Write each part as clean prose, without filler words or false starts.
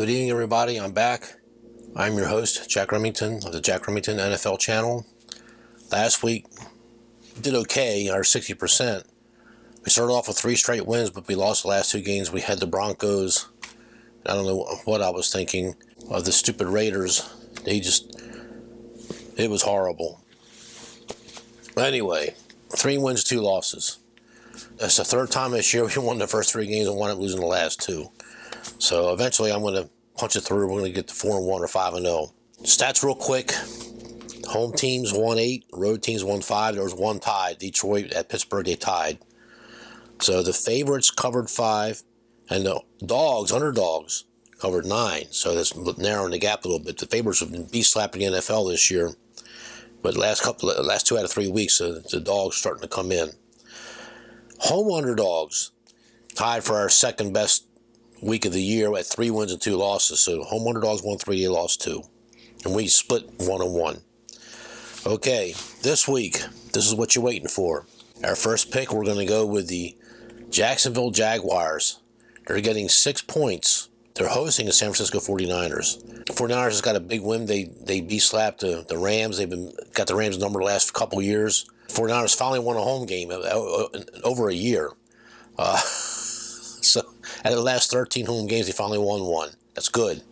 Good evening, everybody. I'm back. I'm your host, Jack Remington of the Jack Remington NFL channel. Last week, we did okay, our 60%. We started off with 3 straight wins, but we lost the last 2 games. We had the Broncos. I don't know what I was thinking of the stupid Raiders. It was horrible. But anyway, 3 wins, 2 losses. That's the 3rd time this year we won the first 3 games and wound up losing the last 2. So eventually I'm going to punch it through. We're going to get to 4-1 or 5-0. Stats real quick. Home teams won 8. Road teams won 5. There was 1 tie. Detroit at Pittsburgh, they tied. So the favorites covered 5. And the underdogs, covered 9. So that's narrowing the gap a little bit. The favorites have been beast-slapping the NFL this year. But last 2 out of 3 weeks, the dogs starting to come in. Home underdogs tied for our second best week of the year at 3 wins and 2 losses. So home underdogs won 3, they lost 2. And we split 1-1. Okay, this week, this is what you're waiting for. Our first pick, we're going to go with the Jacksonville Jaguars. They're getting 6 points. They're hosting the San Francisco 49ers. The 49ers has got a big win. They beat-slapped the Rams. They've got the Rams number the last couple years. 49ers finally won a home game in over a year. So out of the last 13 home games, they finally won 1. That's good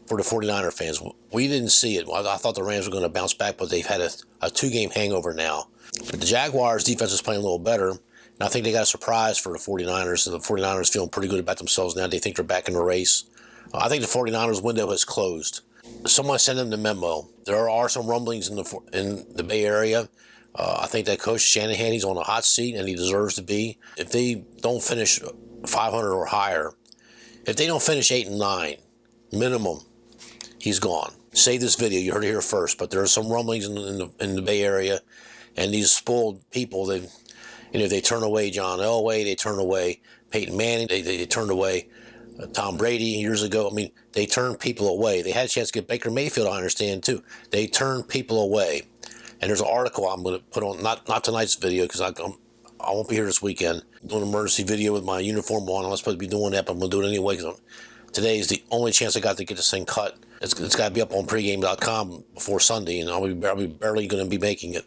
for the 49er fans. We didn't see it. I thought the Rams were going to bounce back, but they've had a 2-game hangover now. But the Jaguars' defense is playing a little better, and I think they got a surprise for the 49ers, and the 49ers feeling pretty good about themselves now. They think they're back in the race. I think the 49ers window has closed. Someone sent them the memo. There are some rumblings in the Bay Area. I think that Coach Shanahan, he's on a hot seat, and he deserves to be. If they don't finish 500 or higher, if they don't finish 8 and 9, minimum, he's gone. Save this video. You heard it here first. But there are some rumblings in the Bay Area, and these spoiled people, they turn away John Elway, they turn away Peyton Manning, they turned away Tom Brady years ago. I mean, they turned people away. They had a chance to get Baker Mayfield, I understand, too. They turned people away. And there's an article I'm going to put on, not tonight's video, because I won't be here this weekend. Doing an emergency video with my uniform on. I'm not supposed to be doing that, but I'm going to do it anyway, because today is the only chance I got to get this thing cut. It's got to be up on pregame.com before Sunday, and I'll be barely going to be making it.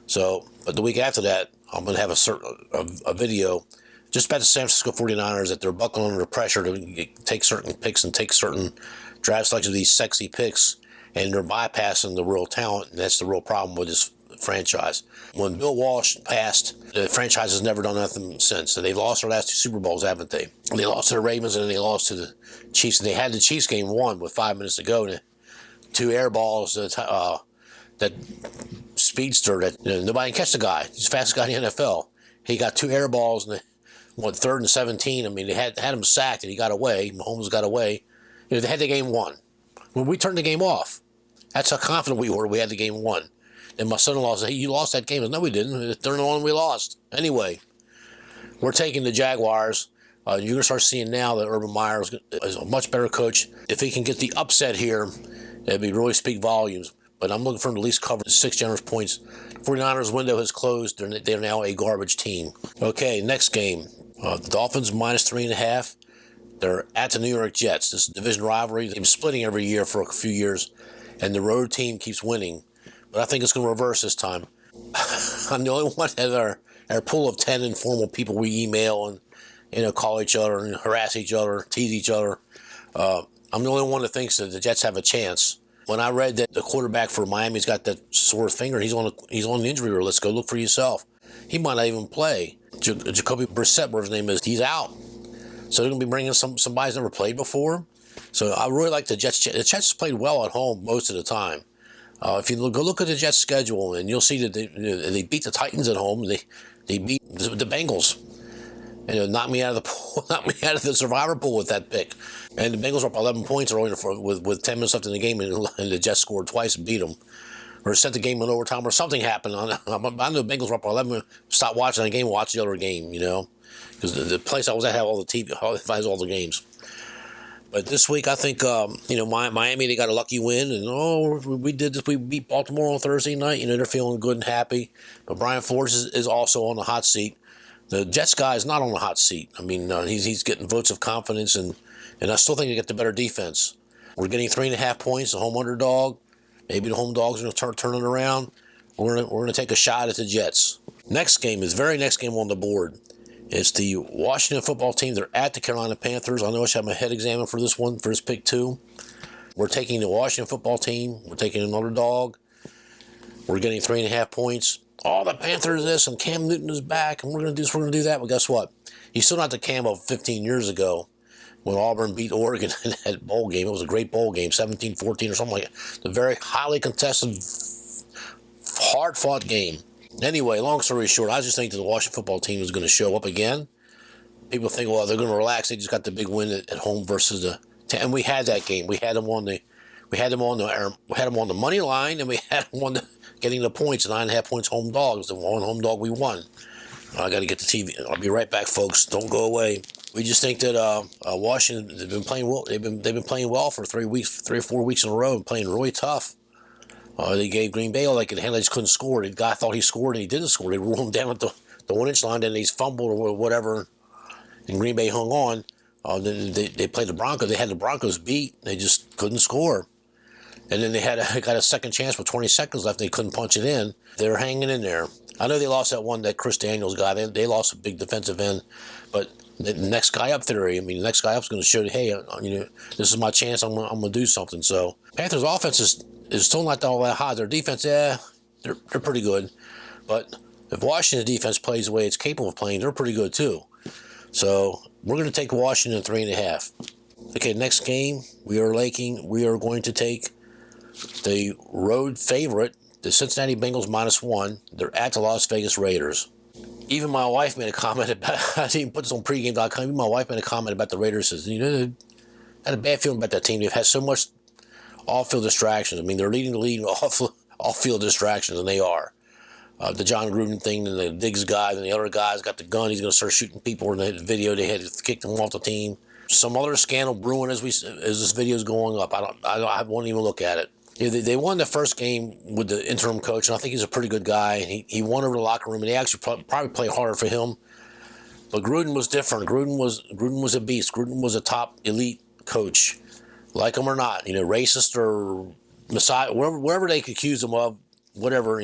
So, but the week after that, I'm going to have a video just about the San Francisco 49ers, that they're buckling under pressure to take certain picks and take certain draft selections, these sexy picks, and they're bypassing the real talent, and that's the real problem with this franchise. When Bill Walsh passed, the franchise has never done nothing since. So they've lost their last 2 Super Bowls, haven't they? They lost to the Ravens, and then they lost to the Chiefs. And they had the Chiefs game won with 5 minutes to go. And 2 air balls that speedster that nobody can catch the guy. He's the fastest guy in the NFL. He got 2 air balls, and 3rd and 17. I mean, they had him sacked, and he got away. Mahomes got away. They had the game won. When we turned the game off, that's how confident we were. We had the game won. And my son-in-law said, "Hey, you lost that game." I said, "No, we didn't. They're the one we lost." Anyway, we're taking the Jaguars. You're going to start seeing now that Urban Meyer is a much better coach. If he can get the upset here, it'd be really speak volumes. But I'm looking for him to at least cover 6 generous points. 49ers window has closed. They're now a garbage team. Okay, next game. The Dolphins -3.5. They're at the New York Jets. This is a division rivalry. They've been splitting every year for a few years, and the road team keeps winning. But I think it's going to reverse this time. I'm the only one that our pool of 10 informal people we email and call each other and harass each other, tease each other. I'm the only one that thinks that the Jets have a chance. When I read that the quarterback for Miami's got that sore finger, he's on the injury list. Go look for yourself. He might not even play. Jacoby Brissett, whatever his name is, he's out. So they're going to be bringing somebody who's never played before. So I really like the Jets. The Jets played well at home most of the time. If you go look at the Jets' schedule, and you'll see that they beat the Titans at home. They beat the Bengals, and knocked me out of the pool, knocked me out of the survivor pool with that pick. And the Bengals were up 11 points with 10 minutes left in the game, and the Jets scored twice and beat them, or sent the game in overtime, or something happened. I know the Bengals were up 11. Stopped watching the game, watch the other game. Because the place I was at had all the TV, all the games. But this week, I think, Miami, they got a lucky win. And, we did this. We beat Baltimore on Thursday night. They're feeling good and happy. But Brian Flores is also on the hot seat. The Jets guy is not on the hot seat. I mean, he's getting votes of confidence, and And I still think they get the better defense. We're getting 3.5 points, a home underdog. Maybe the home dog's going to turn it around. We're going to take a shot at the Jets. Next game is very next game on the board. It's the Washington football team. They're at the Carolina Panthers. I know I should have my head examined for this one, for this pick 2. We're taking the Washington football team. We're taking an underdog. We're getting 3.5 points. Oh, the Panthers this, and Cam Newton is back, and we're going to do this, we're going to do that. But guess what? He's still not the Cam of 15 years ago when Auburn beat Oregon in that bowl game. It was a great bowl game, 17-14 or something like that. The very highly contested, hard-fought game. Anyway, long story short, I just think that the Washington football team is going to show up again. People think, well, they're going to relax. They just got the big win at home versus the, and we had that game. We had them on the money line, and we had them on getting the points, 9.5 points home dogs. The one home dog we won. I got to get the TV. I'll be right back, folks. Don't go away. We just think that Washington, they've been playing well. They've been playing well for 3 or 4 weeks in a row, and playing really tough. They gave Green Bay all they could handle. They just couldn't score. The guy thought he scored, and he didn't score. They rolled him down at the 1-inch line, and he's fumbled or whatever, and Green Bay hung on. Then they played the Broncos. They had the Broncos beat. They just couldn't score. And then they got a second chance with 20 seconds left. They couldn't punch it in. They're hanging in there. I know they lost that Chris Daniels guy. They lost a big defensive end. But the next guy up there, the next guy up is going to show you, hey, this is my chance. I'm going to do something. So Panthers' offense is still not all that high. Their defense, they're pretty good. But if Washington's defense plays the way it's capable of playing, they're pretty good too. So we're going to take Washington 3.5. Okay, next game, we are going to take the road favorite, the Cincinnati Bengals -1. They're at the Las Vegas Raiders. Even my wife made a comment about, I didn't put this on pregame.com, even my wife made a comment about the Raiders. Says, I had a bad feeling about that team. They've had so much off-field distractions. They're leading the league in off-field distractions, and they are. The John Gruden thing, and the Diggs guy, and the other guy's got the gun. He's going to start shooting people. In the video, they had to kick them off the team. Some other scandal brewing as this video is going up. I won't even look at it. They won the first game with the interim coach, and I think he's a pretty good guy. He won over the locker room, and they actually probably played harder for him. But Gruden was different. Gruden was a beast. Gruden was a top elite coach, like him or not. Racist or Messiah, whatever they could accuse him of, whatever.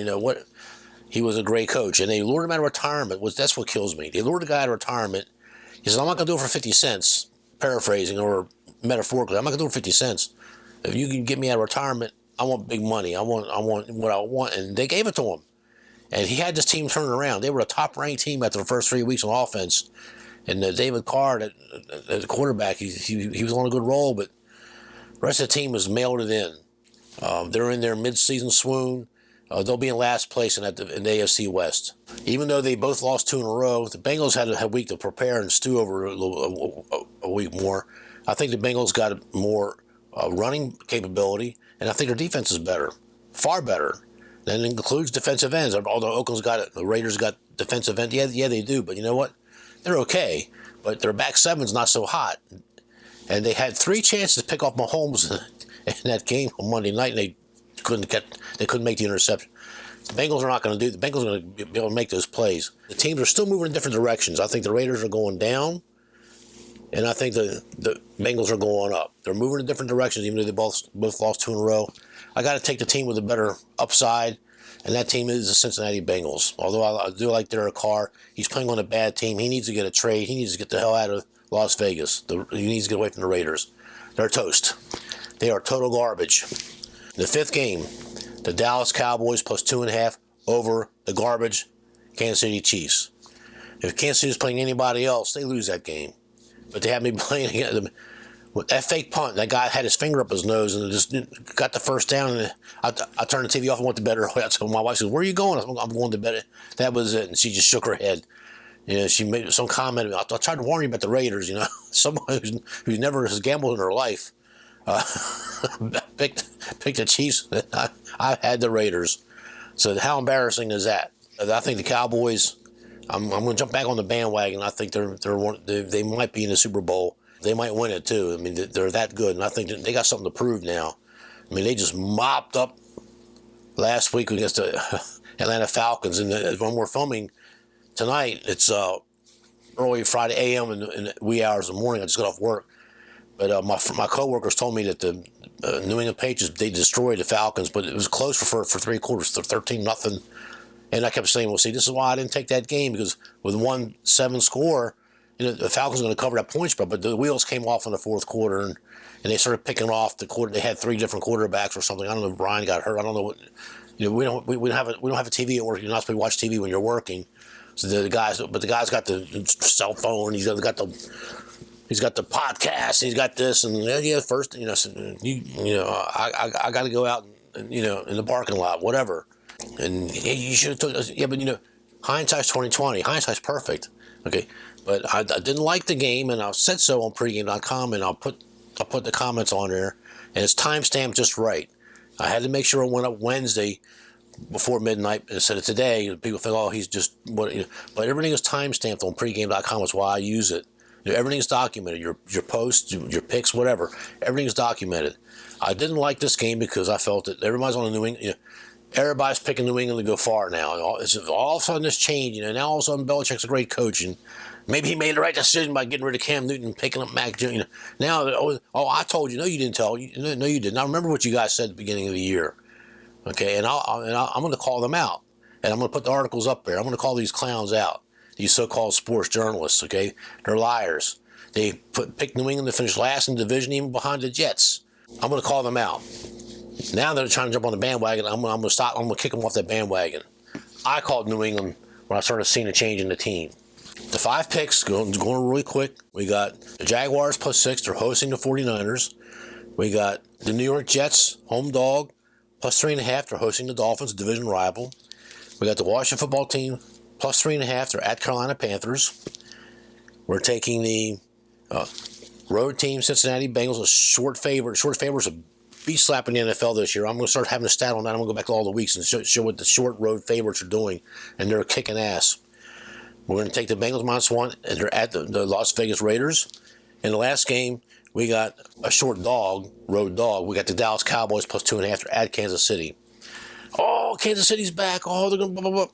He was a great coach, and they lured him out of retirement. That's what kills me. They lured the guy out of retirement. He said, "I'm not going to do it for 50 cents." Paraphrasing or metaphorically, I'm not going to do it for 50 cents. If you can get me out of retirement, I want big money. I want what I want, and they gave it to him. And he had this team turn around. They were a top-ranked team after the first 3 weeks on offense. And David Carr, the quarterback, he was on a good roll, but the rest of the team was mailed it in. They're in their mid-season swoon. They'll be in last place in the AFC West. Even though they both lost 2 in a row, the Bengals had a week to prepare and stew over a week more. I think the Bengals got more running capability, and I think their defense is better, far better. That includes defensive ends. Although Oakland's got it, the Raiders got defensive ends. Yeah, they do. But you know what? They're okay. But their back seven's not so hot. And they had 3 chances to pick off Mahomes in that game on Monday night, and they couldn't make the interception. The Bengals are not going to do. The Bengals are going to be able to make those plays. The teams are still moving in different directions. I think the Raiders are going down, and I think the Bengals are going up. They're moving in different directions, even though they both lost 2 in a row. I got to take the team with a better upside, and that team is the Cincinnati Bengals. Although I do like Derek Carr, he's playing on a bad team. He needs to get a trade. He needs to get the hell out of Las Vegas. He needs to get away from the Raiders. They're toast. They are total garbage. The 5th game, the Dallas Cowboys plus 2.5 over the garbage Kansas City Chiefs. If Kansas City is playing anybody else, they lose that game. But they have me playing against them. With that fake punt, that guy had his finger up his nose and just got the first down. And I turned the TV off and went to bed early. So my wife said, "Where are you going?" I said, "I'm going to bed." That was it. And she just shook her head. She made some comment. I tried to warn you about the Raiders. Someone who never has gambled in her life picked the Chiefs. I had the Raiders. So how embarrassing is that? I think the Cowboys. I'm going to jump back on the bandwagon. I think they might be in the Super Bowl. They might win it too. They're that good, and I think they got something to prove now. They just mopped up last week against the Atlanta Falcons, and when we're filming tonight, it's early Friday a.m. in the wee hours of the morning. I just got off work, But my coworkers told me that the New England Patriots, they destroyed the Falcons, but it was close for 3 quarters, 13-0. And I kept saying, well, see, this is why I didn't take that game, because with 1-7 score, the Falcons are going to cover that point spread. But the wheels came off in the fourth quarter, and they started picking off the quarter. They had 3 different quarterbacks or something. I don't know if Brian got hurt. I don't know what. We don't have a TV at work. You're not supposed to watch TV when you're working. So the guy's got the cell phone. He's got the podcast. He's got this, and first, I got to go out, and, in the parking lot, whatever. And you should have told us. Yeah, but hindsight's 20/20. Hindsight's perfect. Okay, but I didn't like the game, and I said so on pregame.com, and I'll put the comments on there, and it's timestamped just right. I had to make sure it went up Wednesday before midnight instead of today. People think, oh, he's just what. But everything is timestamped on pregame.com. That's why I use it. Everything's documented. Your posts, your picks, whatever. Everything's documented. I didn't like this game because I felt that everybody's on the New England. Everybody's picking New England to go far now. All of a sudden it's changed. Now all of a sudden Belichick's a great coach, and maybe he made the right decision by getting rid of Cam Newton and picking up Mac Jones. Now, I told you. No, you didn't tell. No, you didn't. I remember what you guys said at the beginning of the year. Okay, and I'm going to call them out, and I'm going to put the articles up there. I'm going to call these clowns out, these so-called sports journalists. Okay, they're liars. They picked New England to finish last in the division, even behind the Jets. I'm going to call them out. Now they're trying to jump on the bandwagon. I'm going to stop. I'm going to kick them off that bandwagon. I called New England when I started seeing a change in the team. The 5 picks, going really quick. We got the Jaguars +6. They're hosting the 49ers. We got the New York Jets, home dog, +3.5. They're hosting the Dolphins, a division rival. We got the Washington football team, +3.5. They're at Carolina Panthers. We're taking the road team, Cincinnati Bengals, a short favorite. Short favorites a beast slap in the NFL this year. I'm going to start having a stat on that. I'm going to go back to all the weeks and show what the short road favorites are doing, and they're kicking ass. We're going to take the Bengals -1, and they're at the Las Vegas Raiders. In the last game, we got a short dog, road dog. We got the Dallas Cowboys +2.5. They're at Kansas City. Oh, Kansas City's back. Oh, they're going to blah, blah, blah.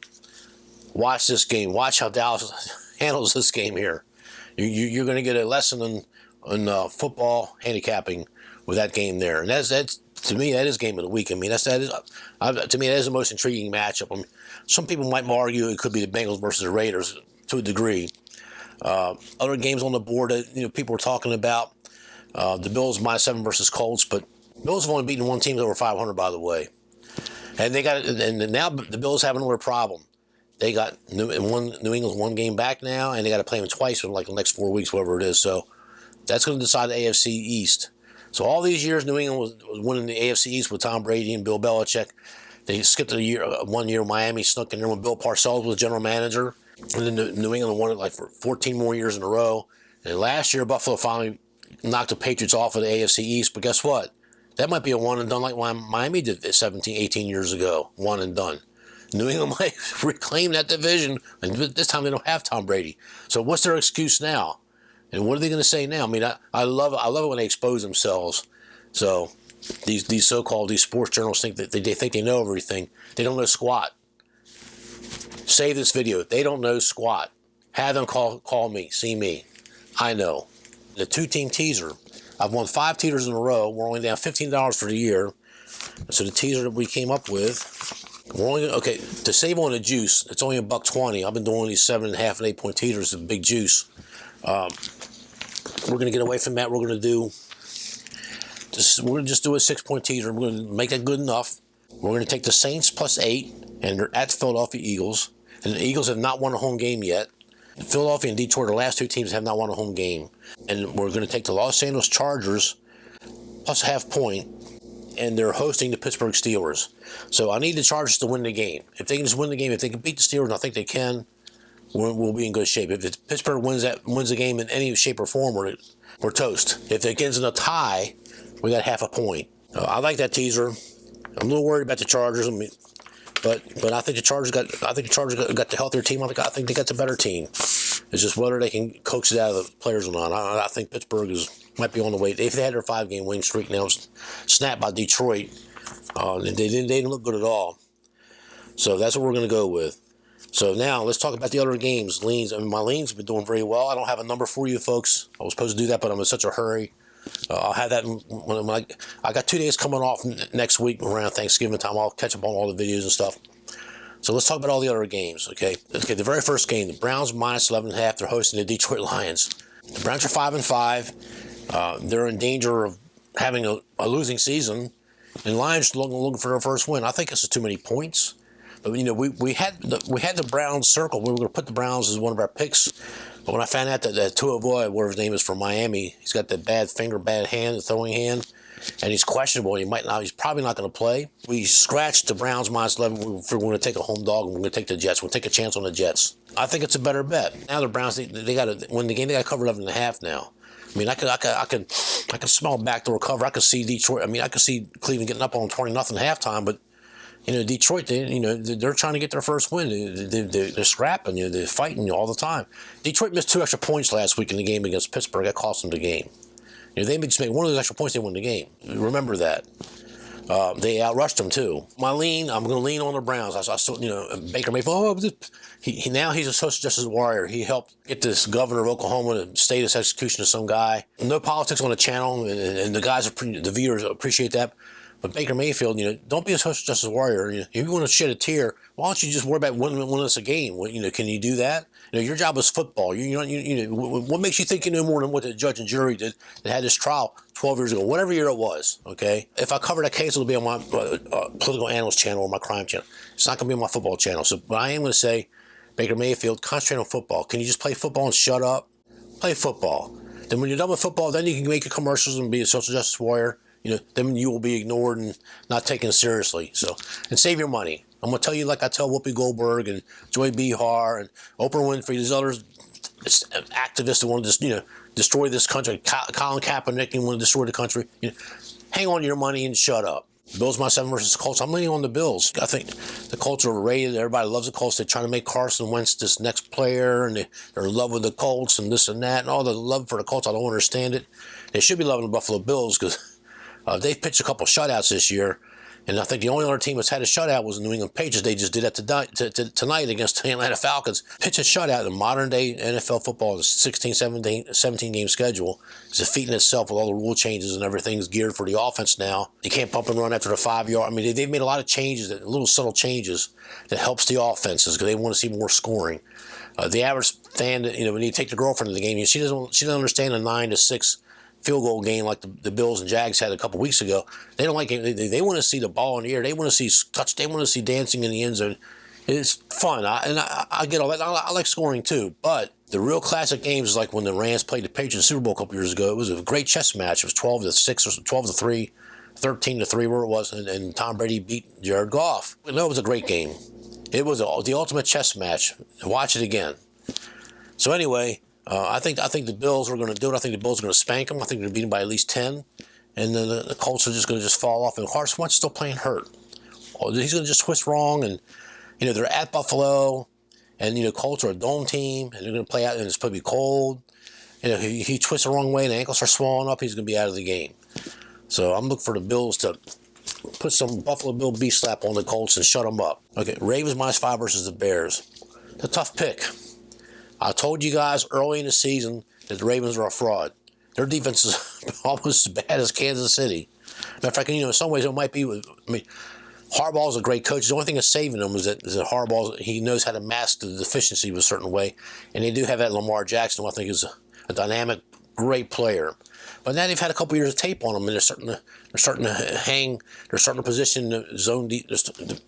Watch this game. Watch how Dallas handles this game here. You're going to get a lesson on football handicapping with that game there. And that's to me, that is game of the week. I mean, to me, that is the most intriguing matchup. I mean, some people might argue it could be the Bengals versus the Raiders to a degree. Other games on the board that people were talking about, the Bills -7 versus Colts, but Bills have only beaten one team over 500, by the way. And and now the Bills have another problem. They got New England's 1 game back now, and they got to play them twice in like the next 4 weeks, whatever it is. So that's going to decide the AFC East. So all these years, New England was winning the AFC East with Tom Brady and Bill Belichick. They skipped a year, 1 year. Miami snuck in there when Bill Parcells was general manager, and then New England won it like for 14 more years in a row. And last year, Buffalo finally knocked the Patriots off of the AFC East. But guess what? That might be a one and done like Miami did 17, 18 years ago. One and done. New England might reclaim that division, and this time they don't have Tom Brady. So what's their excuse now? And what are they going to say now? I mean, I love it when they expose themselves. So these so-called sports journalists think that they think they know everything. They don't know squat. Save this video. They don't know squat. Have them call me, see me. I know. The 2-team teaser. I've won 5 teasers in a row. We're only down $15 for the year. So the teaser that we came up with, we're only to save on the juice. It's only $1.20. I've been doing these 7.5 and 8 point teasers, the big juice. We're going to get away from that. We're going to just do a 6-point teaser. We're going to make that good enough. We're going to take the Saints +8, and they're at the Philadelphia Eagles. And the Eagles have not won a home game yet. Philadelphia and Detroit, the last 2 teams, have not won a home game. And we're going to take the Los Angeles Chargers +0.5 point, and they're hosting the Pittsburgh Steelers. So I need the Chargers to win the game. If they can just win the game, if they can beat the Steelers, and I think they can, we'll be in good shape. If Pittsburgh wins the game in any shape or form, we're toast. If it gets in a tie, we got half a point. I like that teaser. I'm a little worried about the Chargers. I mean, but I think the Chargers got the healthier team. I think they got the better team. It's just whether they can coax it out of the players or not. I think Pittsburgh might be on the way. If they had their 5-game win streak now snapped by Detroit, they didn't look good at all. So that's what we're going to go with. So now let's talk about the other games. Leans. I mean, my leans have been doing very well. I don't have a number for you folks. I was supposed to do that, but I'm in such a hurry. I'll have that when I got 2 days coming off next week around Thanksgiving time. I'll catch up on all the videos and stuff. So let's talk about all the other games, okay? Okay, the very first game, the Browns minus 11.5. They're hosting the Detroit Lions. The Browns are 5-5. They're in danger of having a losing season, and Lions looking for their first win. I think this is too many points. But we had the Browns circled. We were going to put the Browns as one of our picks. But when I found out that Tua, whatever his name is, from Miami, he's got that bad finger, bad hand, throwing hand, and he's questionable. He's probably not going to play. We scratched the Browns minus 11. We're going to take a home dog, and we're going to take the Jets. We'll take a chance on the Jets. I think it's a better bet. Now the Browns, they got to win the game. They got to cover 11.5 now. I mean, I could smell a backdoor cover. I could see Detroit. I mean, I could see Cleveland getting up on 20-0 halftime, but. Detroit, they're trying to get their first win. They're scrapping, they're fighting all the time. Detroit missed 2 extra points last week in the game against Pittsburgh. That cost them the game. They just made one of those extra points, they won the game. Remember that. They outrushed them too. I'm going to lean on the Browns. I still, Baker Mayfield. Now he's a social justice warrior. He helped get this governor of Oklahoma to stay this execution of some guy. No politics on the channel, and the viewers appreciate that. But Baker Mayfield, don't be a social justice warrior. If you want to shed a tear, why don't you just worry about winning us a game? Can you do that? Your job is football. What makes you think you know more than what the judge and jury did that had this trial 12 years ago, whatever year it was, okay? If I cover that case, it'll be on my political analyst channel or my crime channel. It's not going to be on my football channel. So, but I am going to say, Baker Mayfield, concentrate on football. Can you just play football and shut up? Play football. Then when you're done with football, then you can make your commercials and be a social justice warrior. Then you will be ignored and not taken seriously. So, and save your money. I'm going to tell you like I tell Whoopi Goldberg and Joy Behar and Oprah Winfrey, these others activists that want to just, destroy this country. Colin Kaepernick, you want to destroy the country. Hang on to your money and shut up. Bills my 7 versus Colts. I'm leaning on the Bills. I think the Colts are rated. Everybody loves the Colts. They're trying to make Carson Wentz this next player, and they're in love with the Colts and this and that, and all the love for the Colts. I don't understand it. They should be loving the Buffalo Bills because they've pitched a couple shutouts this year, and I think the only other team that's had a shutout was the New England Patriots. They just did that tonight against the Atlanta Falcons. Pitch a shutout in modern-day NFL football, the 16, 17-game schedule, is a feat in itself with all the rule changes and everything's geared for the offense now. You can't pump and run after the 5-yard. I mean, they've made a lot of changes, little subtle changes that helps the offenses because they want to see more scoring. The average fan, when you take the girlfriend to the game, she doesn't understand a 9-6 field goal game like the Bills and Jags had a couple weeks ago. They don't like it. They want to see the ball in the air. They want to see touch. They want to see dancing in the end zone. It's fun. I get all that. I like scoring too. But the real classic games is like when the Rams played the Patriots Super Bowl a couple years ago. It was a great chess match. It was 12-6 or 12-3, 13-3, where it was, and Tom Brady beat Jared Goff. It was a great game. It was the ultimate chess match. Watch it again. So anyway. I think the Bills are going to do it. I think the Bills are going to spank them. I think they're going to beat them by at least 10. And then the Colts are just going to fall off. And Carson Wentz is still playing hurt. He's going to just twist wrong. And, they're at Buffalo. And, Colts are a dome team. And they're going to play out. And it's probably cold. He twists the wrong way and the ankles are swollen up. He's going to be out of the game. So I'm looking for the Bills to put some Buffalo Bill beast slap on the Colts and shut them up. Okay, Ravens minus 5 versus the Bears. It's a tough pick. I told you guys early in the season that the Ravens are a fraud. Their defense is almost as bad as Kansas City. Matter of fact, in some ways it might be. Harbaugh's a great coach. The only thing that's saving them is that Harbaugh, he knows how to mask the deficiency of a certain way. And they do have that Lamar Jackson, who I think is a dynamic, great player. But now they've had a couple years of tape on them, and they're starting to position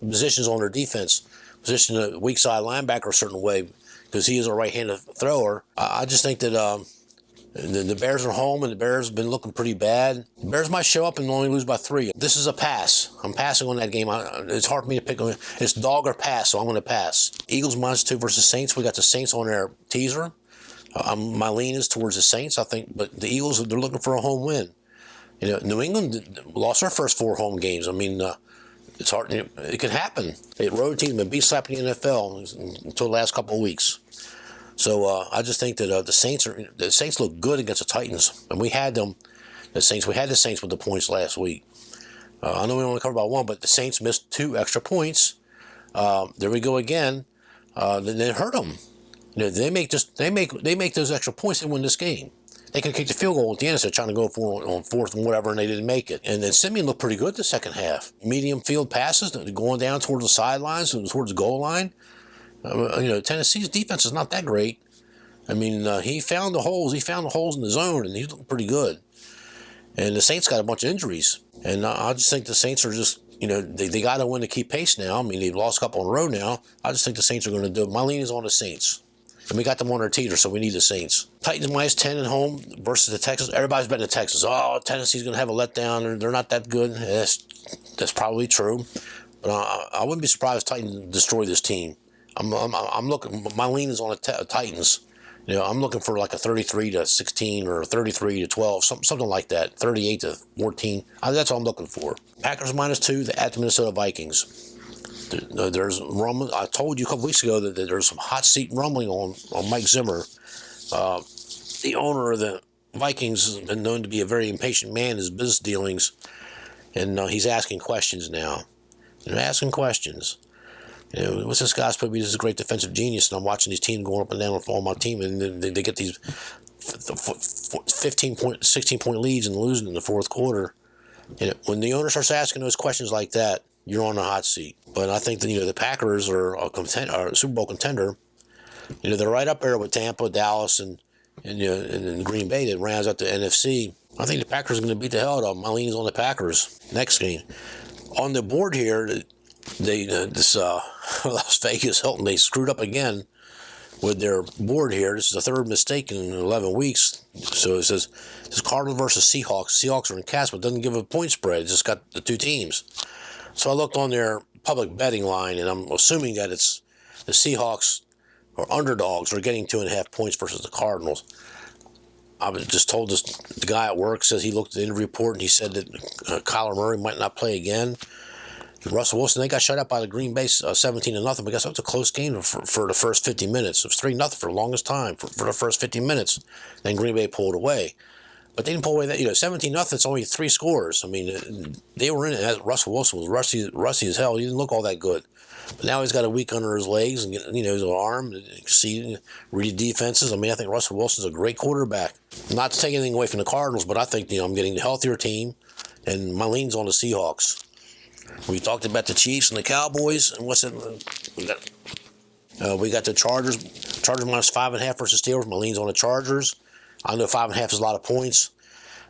positions on their defense, position the weak side linebacker a certain way, because he is a right-handed thrower. I just think that the Bears are home, and the Bears have been looking pretty bad. The Bears might show up and only lose by 3. This is a pass. I'm passing on that game. It's hard for me to pick. It's dog or pass, so I'm going to pass. Eagles minus 2 versus Saints. We got the Saints on their teaser. My lean is towards the Saints, I think, but the Eagles, they're looking for a home win. New England lost their first 4 home games. I mean, it's hard. It could happen. They road team and beat slapping the NFL until the last couple of weeks. So I just think that the Saints look good against the Titans, and we had them. We had the Saints with the points last week. I know we only covered about 1, but the Saints missed 2 extra points. There we go again. Then they hurt them. They make those extra points and win this game. They could kick the field goal at the end instead of trying to go for on fourth and whatever, and they didn't make it. And then Simeon looked pretty good the second half. Medium field passes, going down towards the sidelines, towards the goal line. Tennessee's defense is not that great. I mean, he found the holes. He found the holes in the zone, and he's looking pretty good. And the Saints got a bunch of injuries. And I just think the Saints are just, they got to win to keep pace now. I mean, they've lost a couple in a row now. I just think the Saints are going to do it. My lean is on the Saints. And we got them on our teeter, so we need the Saints. Titans minus 10 at home versus the Texans. Everybody's betting the Texans. Oh, Tennessee's going to have a letdown. They're not that good. That's probably true. But I wouldn't be surprised if Titans destroy this team. I'm looking. My lean is on the Titans. I'm looking for like a 33-16 or 33-12, something like that. 38-14. That's what I'm looking for. Packers minus 2 at the Minnesota Vikings. There's rumbling. I told you a couple weeks ago that there's some hot seat rumbling on Mike Zimmer. The owner of the Vikings has been known to be a very impatient man in his business dealings, and he's asking questions now. Asking questions. What's this guy supposed to be? This is a great defensive genius, and I'm watching these teams going up and down and following my team, and then they get these 15-point, 16-point leads and losing in the fourth quarter. And when the owner starts asking those questions like that, you're on the hot seat. But I think that the Packers are a Super Bowl contender. They're right up there with Tampa, Dallas, and Green Bay that rounds out the NFC. I think the Packers are going to beat the hell out of them. My lean is on the Packers. Next game on the board here, Las Vegas Hilton, they screwed up again with their board here. This is the third mistake in 11 weeks. So it says Cardinals versus Seahawks. Seahawks are in cast, but doesn't give a point spread. It's just got the two teams. So I looked on their public betting line, and I'm assuming that it's the Seahawks or underdogs are getting 2.5 points versus the Cardinals. I was just told the guy at work says he looked at the injury report and he said that Kyler Murray might not play again. Russell Wilson, they got shut out by the Green Bay 17-0, but guess what? It was a close game for the first 50 minutes. It was 3-0 for the longest time for the first 50 minutes. Then Green Bay pulled away. But they didn't pull away that, 17-0, it's only 3 scores. I mean, they were in it. Russell Wilson was rusty as hell. He didn't look all that good. But now he's got a week under his legs and, his arm, read defenses. I mean, I think Russell Wilson's a great quarterback. Not to take anything away from the Cardinals, but I think, I'm getting a healthier team, and my lean's on the Seahawks. We talked about the Chiefs and the Cowboys, and what's it? We got the Chargers. Chargers minus 5.5 versus Steelers. My lean's on the Chargers. I know 5.5 is a lot of points,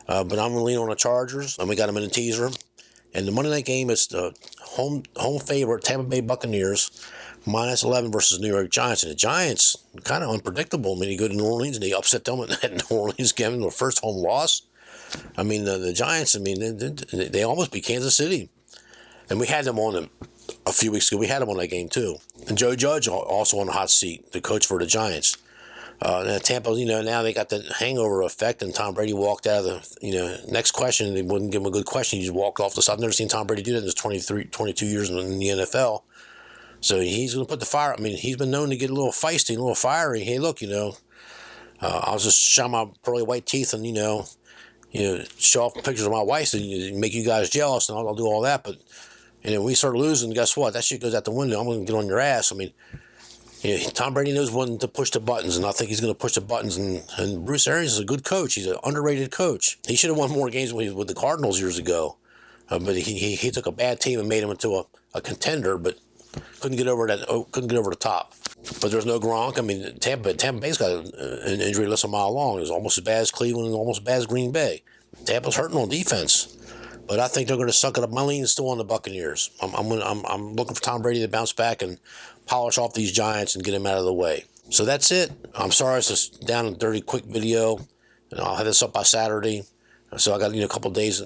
but I'm going to lean on the Chargers, and we got them in a teaser. And the Monday night game is the home favorite, Tampa Bay Buccaneers, minus 11 versus New York Giants. And the Giants, kind of unpredictable. I mean, you go to New Orleans, and they upset them at New Orleans, giving them their first home loss. I mean, the Giants, they almost beat Kansas City. And we had them on them a few weeks ago. We had them on that game, too. And Joe Judge also on the hot seat, the coach for the Giants. Tampa, now they got the hangover effect, and Tom Brady walked out of the, next question, they wouldn't give him a good question. He just walked off the side. I've never seen Tom Brady do that in his 22 years in the NFL. So he's going to put the fire. I mean, he's been known to get a little feisty, a little fiery. Hey, look, I'll just show my pearly white teeth and, show off pictures of my wife and make you guys jealous, and I'll do all that. But, when we start losing, guess what? That shit goes out the window. I'm going to get on your ass. I mean, Tom Brady knows when to push the buttons, and I think he's going to push the buttons. And Bruce Arians is a good coach. He's an underrated coach. He should have won more games with the Cardinals years ago, but he took a bad team and made them into a contender, but couldn't get over the top. But there's no Gronk. I mean, Tampa Bay's got an injury list a mile long. It's almost as bad as Cleveland and almost as bad as Green Bay. Tampa's hurting on defense. But I think they're going to suck it up. My lean is still on the Buccaneers. I'm looking for Tom Brady to bounce back and polish off these Giants and get them out of the way. So that's it. I'm sorry it's just down and dirty quick video. I'll have this up by Saturday. So I got a couple of days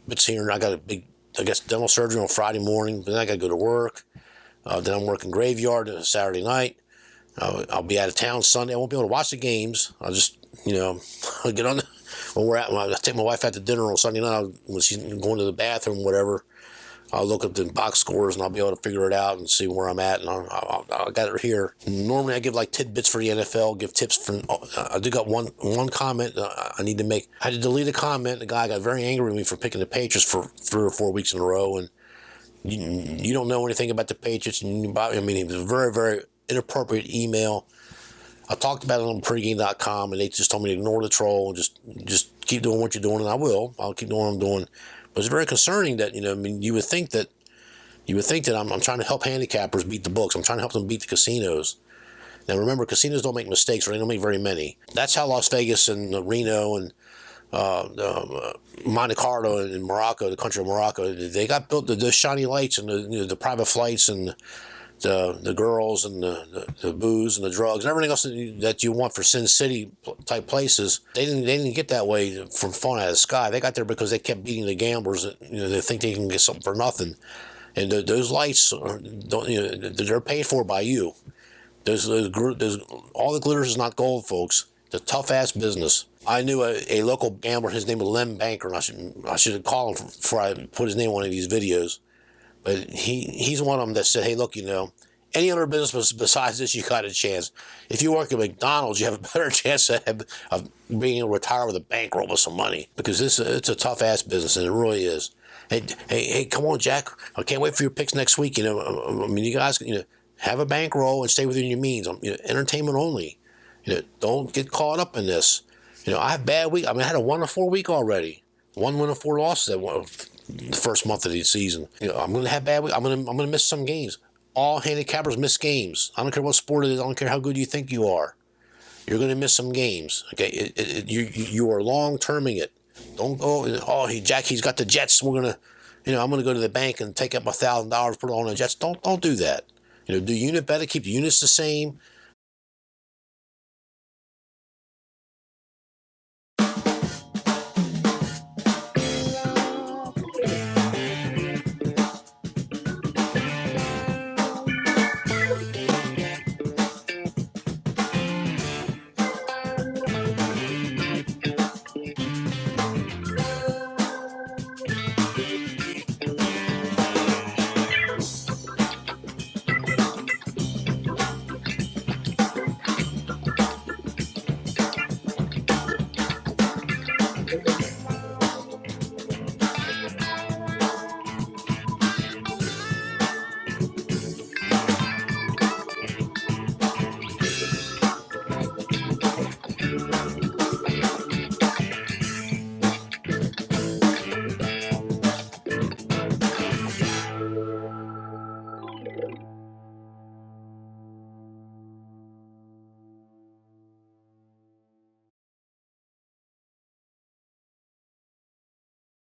bits here, and I got a big, dental surgery on Friday morning. But then I got to go to work. Then I'm working graveyard Saturday night. I'll be out of town Sunday. I won't be able to watch the games. I'll just I'll get on when I take my wife out to dinner on Sunday night, when she's going to the bathroom, whatever, I'll look up the box scores and I'll be able to figure it out and see where I'm at. And I got it here. Normally I give like tidbits for the NFL, give tips for. I do got one comment I need to make. I had to delete a comment. The guy got very angry with me for picking the Patriots for 3 or 4 weeks in a row, and you don't know anything about the Patriots. I mean, it was a very, very inappropriate email. I talked about it on pregame.com, and they just told me to ignore the troll and just keep doing what you're doing, and I will. I'll keep doing what I'm doing. But it's very concerning that, I mean, you would think that I'm trying to help handicappers beat the books. I'm trying to help them beat the casinos. Now remember, casinos don't make mistakes, or they don't make very many. That's how Las Vegas and Reno and Monte Carlo and Morocco, the country of Morocco, they got built. The shiny lights and the private flights and the girls and the booze and the drugs and everything else that you want for Sin City type places. They didn't get that way from falling out of the sky. They got there because they kept beating the gamblers. They think they can get something for nothing, and those lights they're paid for by you. There's all the glitters is not gold, folks. It's a tough ass business. I knew a local gambler. His name was Lem Banker, and I should call him before I put his name on one of these videos. But he's one of them that said, hey, look, any other business besides this, you got a chance. If you work at McDonald's, you have a better chance of being able to retire with a bankroll with some money, because it's a tough ass business, and it really is. Hey, come on, Jack. I can't wait for your picks next week. I mean, you guys, have a bankroll and stay within your means. Entertainment only. Don't get caught up in this. I have bad week. I mean, I had a 1-4 week already. 1 win and 4 losses the first month of the season. I'm going to have bad week. I'm going to miss some games. All handicappers miss games. I don't care what sport it is. I don't care how good you think you are. You're going to miss some games. Okay, you are long-terming it. Don't go. Jack, he's got the Jets. We're gonna, I'm going to go to the bank and take up $1,000, put it on the Jets. Don't do that. Do unit better. Keep the units the same.